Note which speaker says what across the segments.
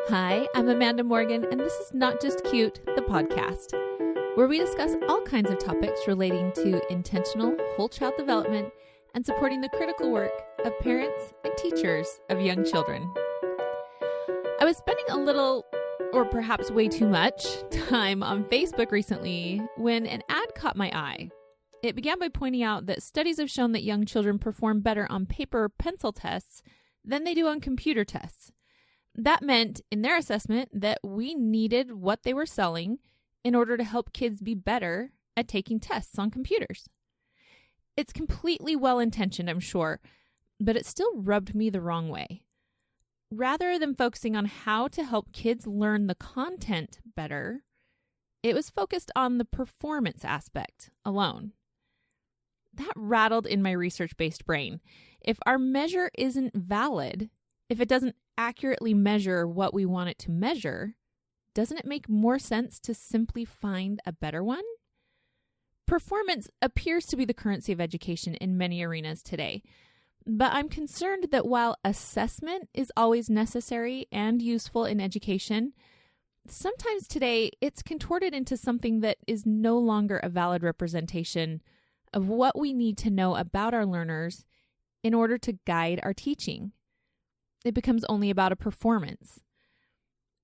Speaker 1: Hi, I'm Amanda Morgan, and this is Not Just Cute, the podcast, where we discuss all kinds of topics relating to intentional whole child development and supporting the critical work of parents and teachers of young children. I was spending a little, or perhaps way too much, time on Facebook recently when an ad caught my eye. It began by pointing out that studies have shown that young children perform better on paper or pencil tests than they do on computer tests. That meant, in their assessment, that we needed what they were selling in order to help kids be better at taking tests on computers. It's completely well-intentioned, I'm sure, but it still rubbed me the wrong way. Rather than focusing on how to help kids learn the content better, it was focused on the performance aspect alone. That rattled in my research-based brain. If our measure isn't valid, if it doesn't accurately measure what we want it to measure, doesn't it make more sense to simply find a better one? Performance appears to be the currency of education in many arenas today, but I'm concerned that while assessment is always necessary and useful in education, sometimes today it's contorted into something that is no longer a valid representation of what we need to know about our learners in order to guide our teaching. It becomes only about a performance.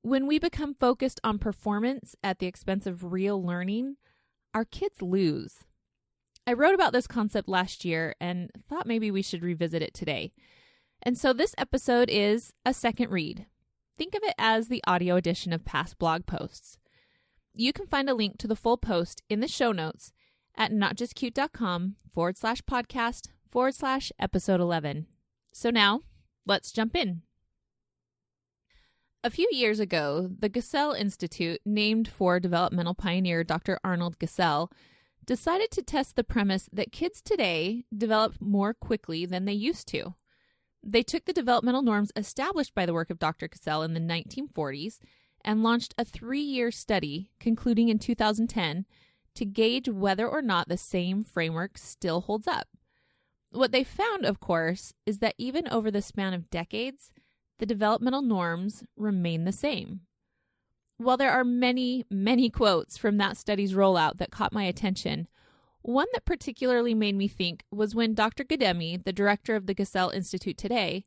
Speaker 1: When we become focused on performance at the expense of real learning, our kids lose. I wrote about this concept last year and thought maybe we should revisit it today. And so this episode is a second read. Think of it as the audio edition of past blog posts. You can find a link to the full post in the show notes at notjustcute.com/podcast/episode 11. So now, let's jump in. A few years ago, the 𝐷𝐞𝐞 Institute, named for developmental pioneer Dr. Arnold 𝐷𝐞𝐞, decided to test the premise that kids today develop more quickly than they used to. They took the developmental norms established by the work of Dr. 𝐷𝐞𝐞 in the 1940s and launched a 3-year study concluding in 2010 to gauge whether or not the same framework still holds up. What they found, of course, is that even over the span of decades, the developmental norms remain the same. While there are many, many quotes from that study's rollout that caught my attention, one that particularly made me think was when Dr. 𝐷𝐞𝐞, the director of the 𝐷𝐞𝐞 Institute today,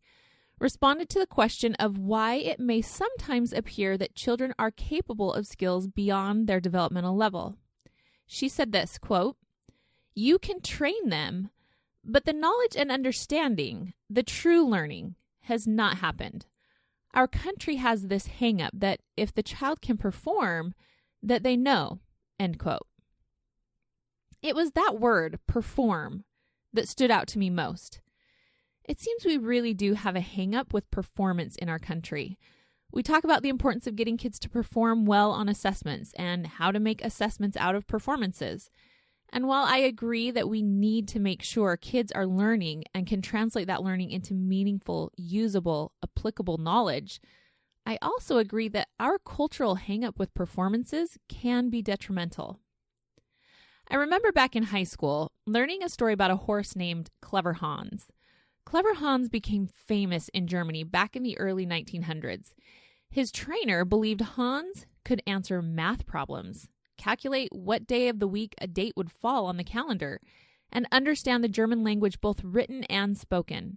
Speaker 1: responded to the question of why it may sometimes appear that children are capable of skills beyond their developmental level. She said this, quote, "You can train them, but the knowledge and understanding, the true learning, has not happened. Our country has this hang-up that if the child can perform, that they know," end quote. It was that word, perform, that stood out to me most. It seems we really do have a hang-up with performance in our country. We talk about the importance of getting kids to perform well on assessments and how to make assessments out of performances. And while I agree that we need to make sure kids are learning and can translate that learning into meaningful, usable, applicable knowledge, I also agree that our cultural hang-up with performances can be detrimental. I remember back in high school learning a story about a horse named Clever Hans. Clever Hans became famous in Germany back in the early 1900s. His trainer believed Hans could answer math problems, calculate what day of the week a date would fall on the calendar, and understand the German language both written and spoken.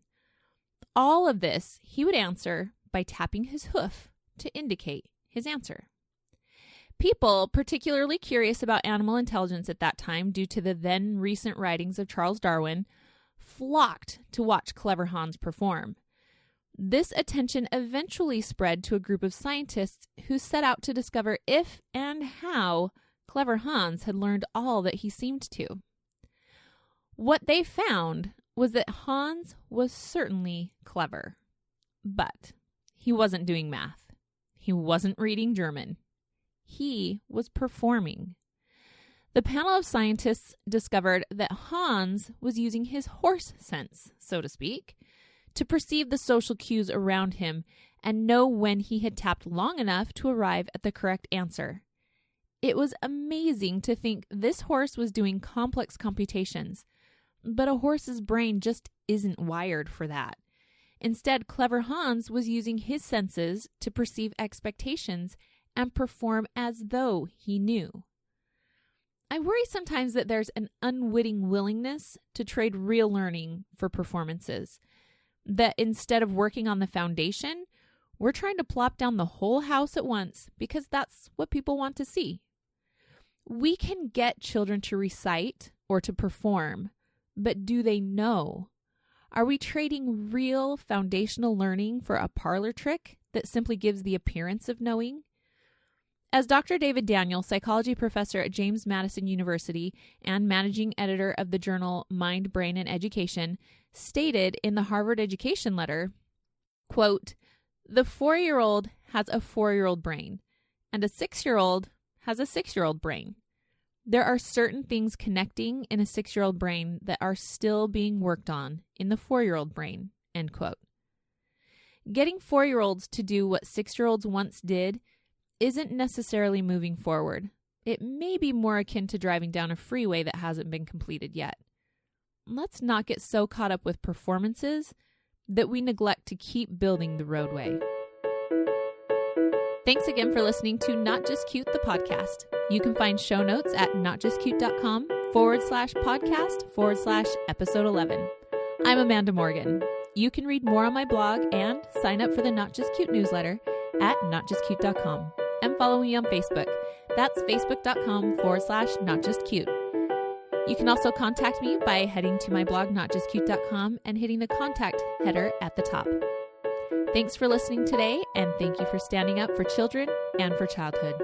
Speaker 1: All of this he would answer by tapping his hoof to indicate his answer. People, particularly curious about animal intelligence at that time due to the then recent writings of Charles Darwin, flocked to watch Clever Hans perform. This attention eventually spread to a group of scientists who set out to discover if and how Clever Hans had learned all that he seemed to. What they found was that Hans was certainly clever, but he wasn't doing math. He wasn't reading German. He was performing. The panel of scientists discovered that Hans was using his horse sense, so to speak, to perceive the social cues around him and know when he had tapped long enough to arrive at the correct answer. It was amazing to think this horse was doing complex computations, but a horse's brain just isn't wired for that. Instead, clever Hans was using his senses to perceive expectations and perform as though he knew. I worry sometimes that there's an unwitting willingness to trade real learning for performances. That instead of working on the foundation, we're trying to plop down the whole house at once because that's what people want to see. We can get children to recite or to perform, but do they know? Are we trading real foundational learning for a parlor trick that simply gives the appearance of knowing? As Dr. David Daniel, psychology professor at James Madison University and managing editor of the journal Mind, Brain, and Education, stated in the Harvard Education Letter, quote, "The 4-year-old has a 4-year-old brain, and a 6-year-old has a 6-year-old brain. There are certain things connecting in a 6-year-old brain that are still being worked on in the 4-year-old brain," end quote. Getting 4-year-olds to do what 6-year-olds once did isn't necessarily moving forward. It may be more akin to driving down a freeway that hasn't been completed yet. Let's not get so caught up with performances that we neglect to keep building the roadway. Thanks again for listening to Not Just Cute, the podcast. You can find show notes at notjustcute.com/podcast/episode 11. I'm Amanda Morgan. You can read more on my blog and sign up for the Not Just Cute newsletter at notjustcute.com. And follow me on Facebook. That's facebook.com/notjustcute. You can also contact me by heading to my blog, notjustcute.com, and hitting the contact header at the top. Thanks for listening today, and thank you for standing up for children and for childhood.